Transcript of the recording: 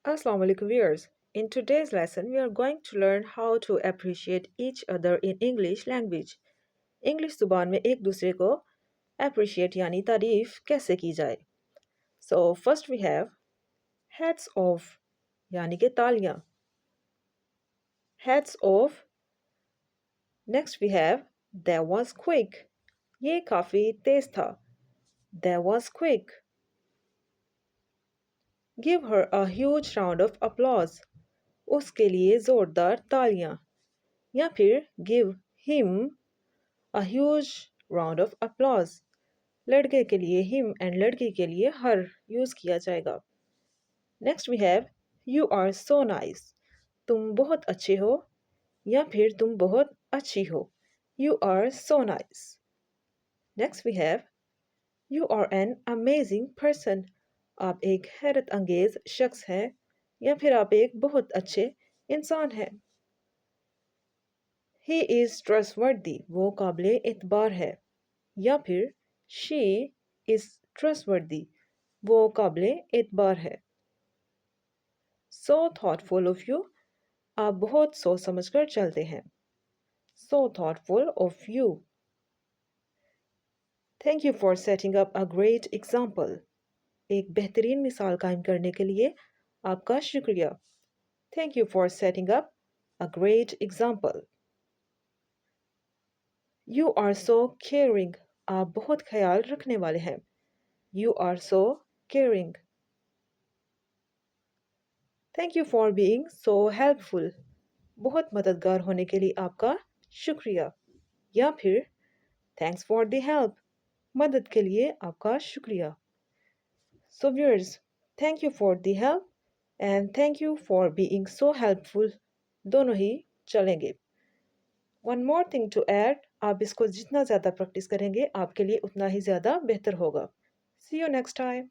Assalamu alaikum viewers. In today's lesson, we are going to learn how to appreciate each other in English language. English जुबान में एक दूसरे को appreciate यानी तारीफ कैसे की जाए. So first we have hats off यानी कि तालियां. Hats off. Next we have that was quick. ये काफी तेज था. That was quick. Give her a huge round of applause. उसके लिए जोरदार तालियां. या फिर give him a huge round of applause. लड़के के लिए him and लड़की के लिए her यूज किया जाएगा. Next we have you are so nice. तुम बहुत अच्छे हो या फिर तुम बहुत अच्छी हो. You are so nice. Next we have you are an amazing person. आप एक हैरत अंगेज शख्स हैं या फिर आप एक बहुत अच्छे इंसान हैं. He is trustworthy. वो काबिल एतबार है. या फिर she is trustworthy. वो काबिल एतबार है. So thoughtful of you. आप बहुत सोच समझकर चलते हैं. So thoughtful of you. Thank you for setting up a great example. एक बेहतरीन मिसाल कायम करने के लिए आपका शुक्रिया. Thank you for setting up a great example. You are so caring. आप बहुत ख्याल रखने वाले हैं. You are so caring. Thank you for being so helpful. बहुत मददगार होने के लिए आपका शुक्रिया. या फिर Thanks for the help. मदद के लिए आपका शुक्रिया. So viewers, thank you for the help and thank you for being so helpful. दोनों ही चलेंगे. One more thing to add, आप इसको जितना ज़्यादा प्रैक्टिस करेंगे आपके लिए उतना ही ज़्यादा बेहतर होगा. See you next time.